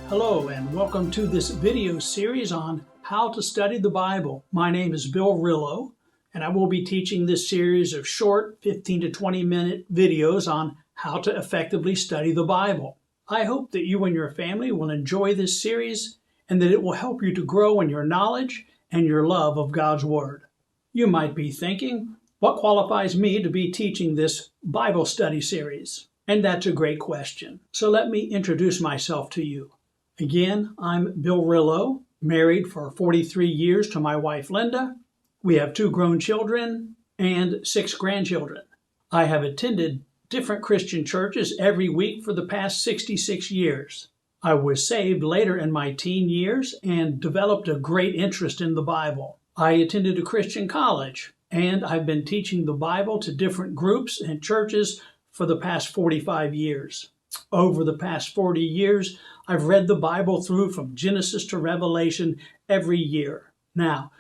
Hello and welcome to this video series on how to study the Bible. My name is Bill Rillo and I will be teaching this series of short 15 to 20 minute videos on how to effectively study the Bible. I hope that you and your family will enjoy this series and that it will help you to grow in your knowledge and your love of God's Word. You might be thinking, what qualifies me to be teaching this Bible study series? And that's a great question. So let me introduce myself to you. Again, I'm Bill Rillo, married for 43 years to my wife Linda. We have 2 grown children and 6 grandchildren. I have attended different Christian churches every week for the past 66 years. I was saved later in my teen years and developed a great interest in the Bible. I attended a Christian college, and I've been teaching the Bible to different groups and churches for the past 45 years. Over the past 40 years, I've read the Bible through from Genesis to Revelation every year. Now,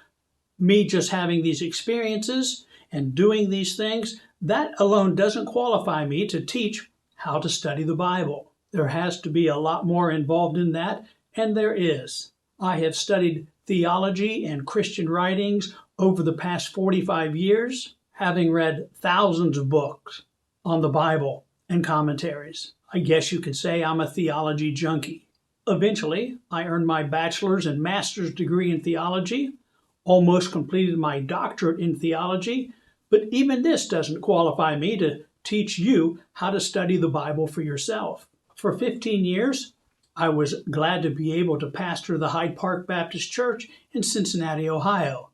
me just having these experiences and doing these things, that alone doesn't qualify me to teach how to study the Bible. There has to be a lot more involved in that, and there is. I have studied theology and Christian writings over the past 45 years, having read thousands of books on the Bible and commentaries. I guess you could say I'm a theology junkie. Eventually, I earned my bachelor's and master's degree in theology, almost completed my doctorate in theology, but even this doesn't qualify me to teach you how to study the Bible for yourself. For 15 years, I was glad to be able to pastor the Hyde Park Baptist Church in Cincinnati, Ohio.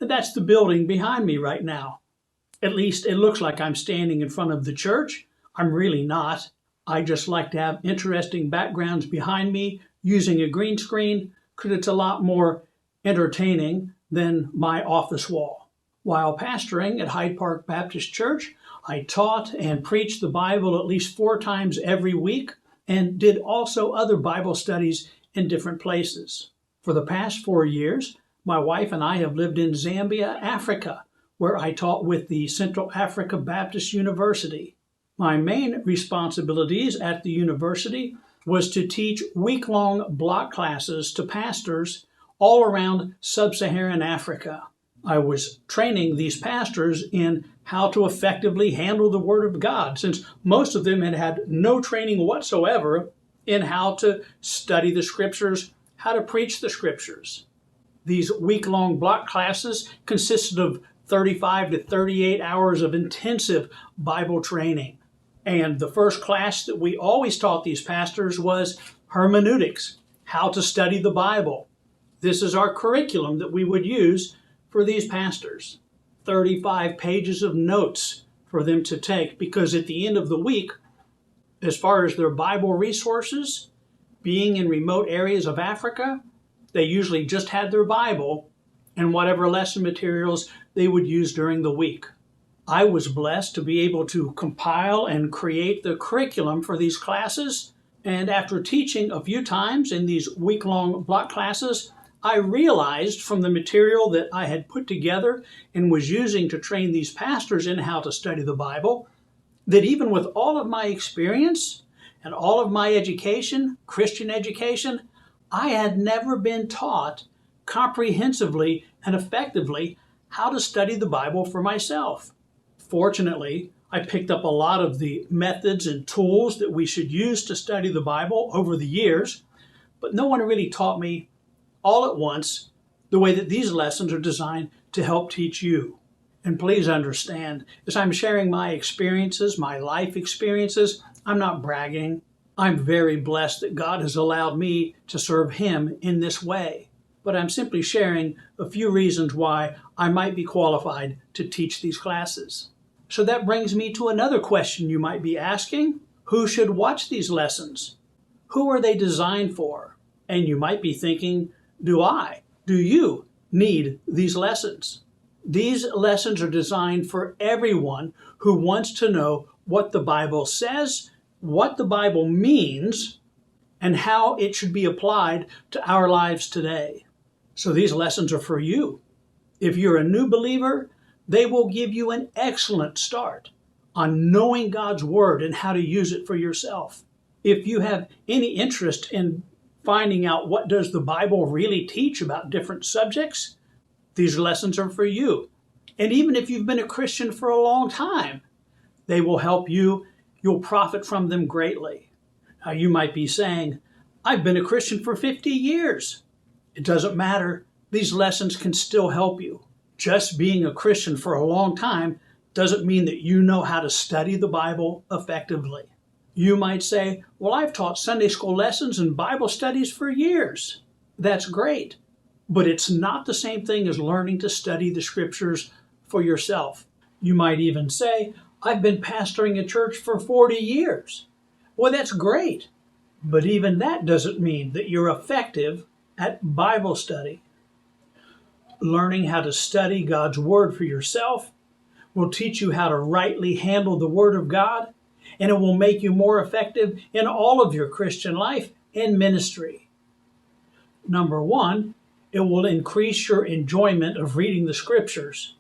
And that's the building behind me right now. At least it looks like I'm standing in front of the church. I'm really not. I just like to have interesting backgrounds behind me using a green screen because it's a lot more entertaining than my office wall. While pastoring at Hyde Park Baptist Church, I taught and preached the Bible at least 4 times every week and did also other Bible studies in different places. For the past 4 years, my wife and I have lived in Zambia, Africa, where I taught with the Central Africa Baptist University. My main responsibilities at the university was to teach week-long block classes to pastors all around sub-Saharan Africa. I was training these pastors in how to effectively handle the Word of God, since most of them had had no training whatsoever in how to study the Scriptures, how to preach the Scriptures. These week-long block classes consisted of 35 to 38 hours of intensive Bible training. And the first class that we always taught these pastors was Hermeneutics, how to study the Bible. This is our curriculum that we would use for these pastors. 35 pages of notes for them to take, because at the end of the week, as far as their Bible resources, being in remote areas of Africa, they usually just had their Bible and whatever lesson materials they would use during the week. I was blessed to be able to compile and create the curriculum for these classes, and after teaching a few times in these week-long block classes, I realized from the material that I had put together and was using to train these pastors in how to study the Bible, that even with all of my experience and all of my education, Christian education, I had never been taught comprehensively and effectively how to study the Bible for myself. Fortunately, I picked up a lot of the methods and tools that we should use to study the Bible over the years, but no one really taught me all at once the way that these lessons are designed to help teach you. And please understand, as I'm sharing my experiences, my life experiences, I'm not bragging. I'm very blessed that God has allowed me to serve Him in this way. But I'm simply sharing a few reasons why I might be qualified to teach these classes. So that brings me to another question you might be asking. Who should watch these lessons? Who are they designed for? And you might be thinking, do you need these lessons? These lessons are designed for everyone who wants to know what the Bible says, what the Bible means, and how it should be applied to our lives today. So these lessons are for you. If you're a new believer, they will give you an excellent start on knowing God's Word and how to use it for yourself. If you have any interest in finding out what does the Bible really teach about different subjects, these lessons are for you. And even if you've been a Christian for a long time, they will help you. You'll profit from them greatly. Now you might be saying, I've been a Christian for 50 years. It doesn't matter. These lessons can still help you. Just being a Christian for a long time doesn't mean that you know how to study the Bible effectively. You might say, well, I've taught Sunday school lessons and Bible studies for years. That's great, but it's not the same thing as learning to study the scriptures for yourself. You might even say, I've been pastoring a church for 40 years. Well, that's great, but even that doesn't mean that you're effective at Bible study. Learning how to study God's Word for yourself will teach you how to rightly handle the Word of God, and it will make you more effective in all of your Christian life and ministry. Number one, it will increase your enjoyment of reading the Scriptures.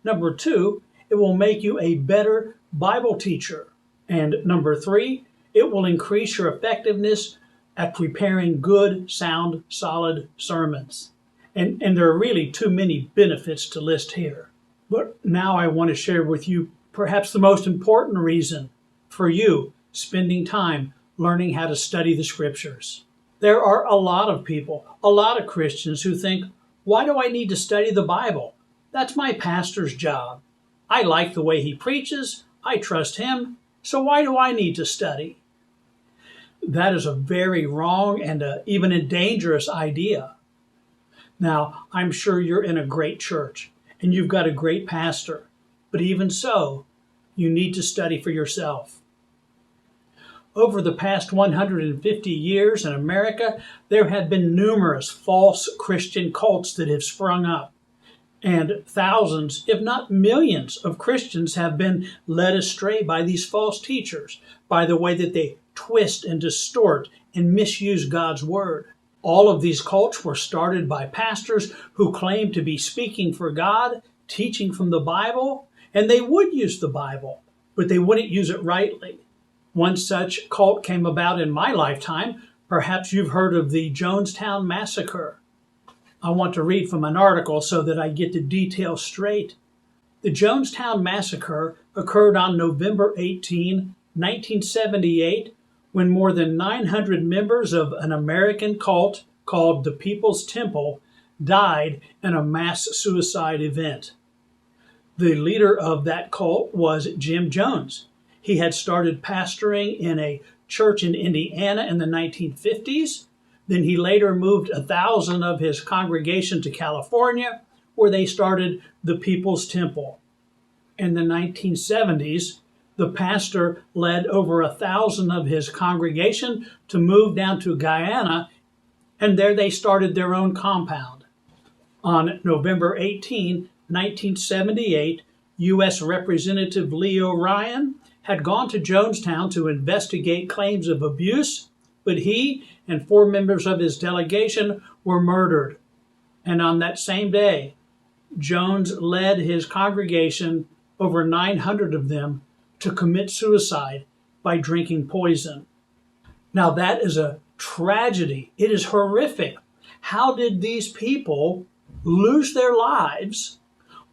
Number two, it will make you a better Bible teacher. And number three, it will increase your effectiveness at preparing good, sound, solid sermons. And there are really too many benefits to list here. But now I want to share with you perhaps the most important reason for you spending time learning how to study the Scriptures. There are a lot of people, a lot of Christians who think, why do I need to study the Bible? That's my pastor's job. I like the way he preaches. I trust him. So why do I need to study? That is a very wrong and even a dangerous idea. Now, I'm sure you're in a great church and you've got a great pastor, but even so, you need to study for yourself. Over the past 150 years in America, there have been numerous false Christian cults that have sprung up. And thousands, if not millions, of Christians have been led astray by these false teachers, by the way that they twist and distort and misuse God's Word. All of these cults were started by pastors who claimed to be speaking for God, teaching from the Bible, and they would use the Bible, but they wouldn't use it rightly. One such cult came about in my lifetime. Perhaps you've heard of the Jonestown Massacre. I want to read from an article so that I get the details straight. The Jonestown Massacre occurred on November 18, 1978, when more than 900 members of an American cult called the People's Temple died in a mass suicide event. The leader of that cult was Jim Jones. He had started pastoring in a church in Indiana in the 1950s. Then he later moved 1,000 of his congregation to California, where they started the People's Temple. In the 1970s, the pastor led over 1,000 of his congregation to move down to Guyana, and there they started their own compound. On November 18, 1978, U.S. Representative Leo Ryan had gone to Jonestown to investigate claims of abuse, but he and 4 members of his delegation were murdered. And on that same day, Jones led his congregation, over 900 of them, to commit suicide by drinking poison. Now that is a tragedy. It is horrific. How did these people lose their lives?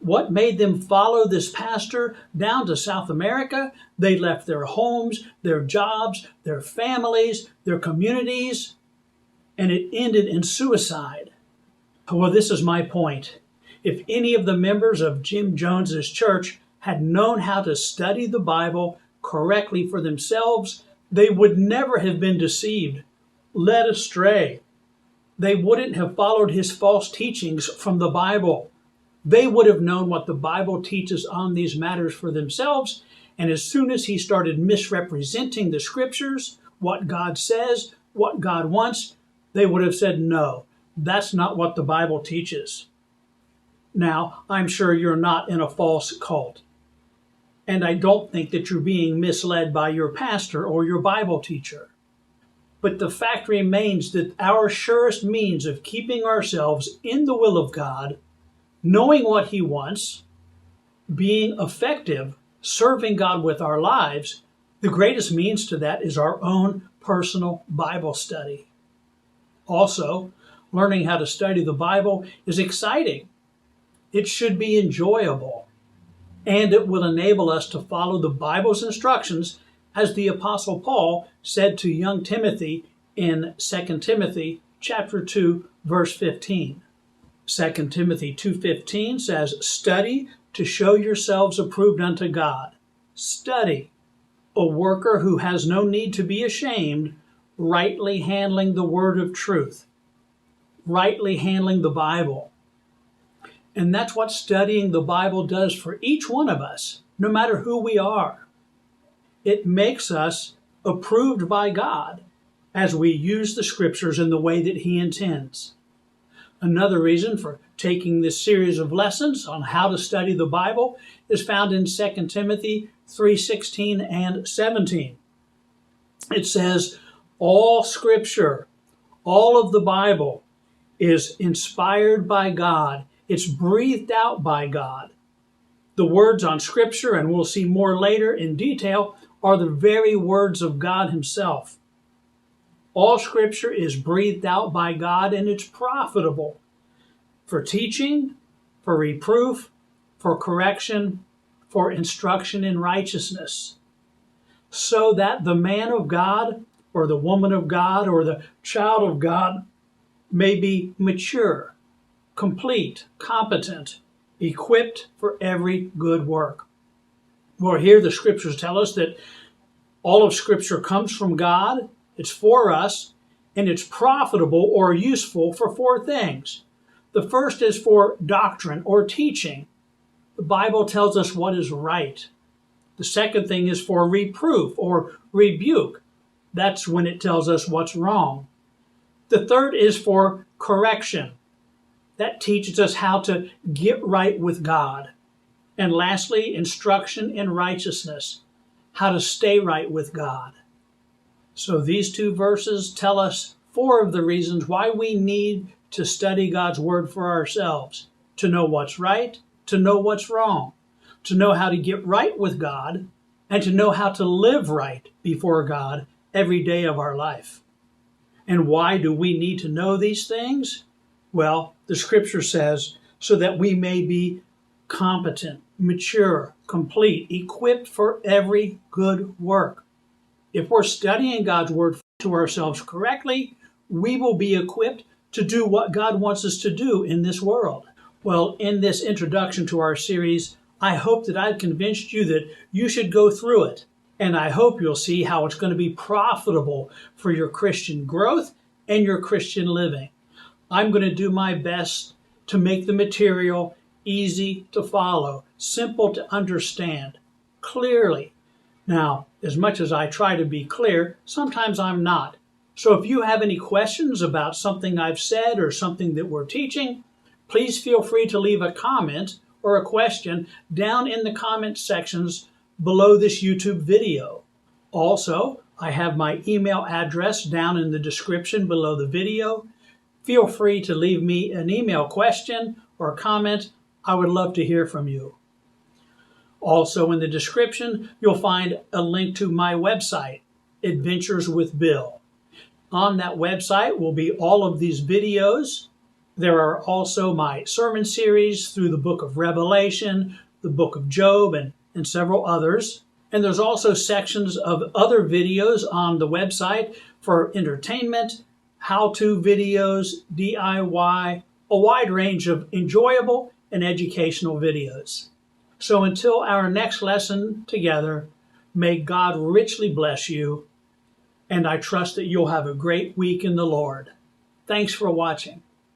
What made them follow this pastor down to South America? They left their homes, their jobs, their families, their communities, and it ended in suicide. Well, this is my point. If any of the members of Jim Jones's church had known how to study the Bible correctly for themselves, they would never have been deceived, led astray. They wouldn't have followed his false teachings from the Bible. They would have known what the Bible teaches on these matters for themselves, and as soon as he started misrepresenting the Scriptures, what God says, what God wants, they would have said, no, that's not what the Bible teaches. Now, I'm sure you're not in a false cult, and I don't think that you're being misled by your pastor or your Bible teacher. But the fact remains that our surest means of keeping ourselves in the will of God, knowing what He wants, being effective, serving God with our lives, the greatest means to that is our own personal Bible study. Also, learning how to study the Bible is exciting. It should be enjoyable, and it will enable us to follow the Bible's instructions, as the Apostle Paul said to young Timothy in 2 Timothy chapter 2, verse 15. 2 Timothy 2:15 says, "Study to show yourselves approved unto God." Study, a worker who has no need to be ashamed, rightly handling the word of truth, rightly handling the Bible. And that's what studying the Bible does for each one of us, no matter who we are. It makes us approved by God as we use the scriptures in the way that He intends. Another reason for taking this series of lessons on how to study the Bible is found in 2 Timothy 3:16 and 17. It says, all scripture, all of the Bible is inspired by God. It's breathed out by God. The words on scripture, and we'll see more later in detail, are the very words of God Himself. All scripture is breathed out by God, and it's profitable for teaching, for reproof, for correction, for instruction in righteousness, so that the man of God or the woman of God or the child of God may be mature, complete, competent, equipped for every good work. Well, here the scriptures tell us that all of scripture comes from God, it's for us, and it's profitable or useful for four things. The first is for doctrine or teaching. The Bible tells us what is right. The second thing is for reproof or rebuke. That's when it tells us what's wrong. The third is for correction. That teaches us how to get right with God. And lastly, instruction in righteousness, how to stay right with God. So these two verses tell us four of the reasons why we need to study God's Word for ourselves, to know what's right, to know what's wrong, to know how to get right with God, and to know how to live right before God every day of our life. And why do we need to know these things? Well, the scripture says, so that we may be competent, mature, complete, equipped for every good work. If we're studying God's Word to ourselves correctly, we will be equipped to do what God wants us to do in this world. Well, in this introduction to our series, I hope that I've convinced you that you should go through it. And I hope you'll see how it's going to be profitable for your Christian growth and your Christian living. I'm going to do my best to make the material easy to follow, simple to understand, clearly. Now, as much as I try to be clear, sometimes I'm not. So if you have any questions about something I've said or something that we're teaching, please feel free to leave a comment or a question down in the comment sections below this YouTube video. Also, I have my email address down in the description below the video. Feel free to leave me an email question or comment. I would love to hear from you. Also in the description, you'll find a link to my website, Adventures with Bill. On that website will be all of these videos. There are also my sermon series through the book of Revelation, the book of Job, and several others. And there's also sections of other videos on the website for entertainment, how-to videos, DIY, a wide range of enjoyable and educational videos. So until our next lesson together, may God richly bless you, and I trust that you'll have a great week in the Lord. Thanks for watching.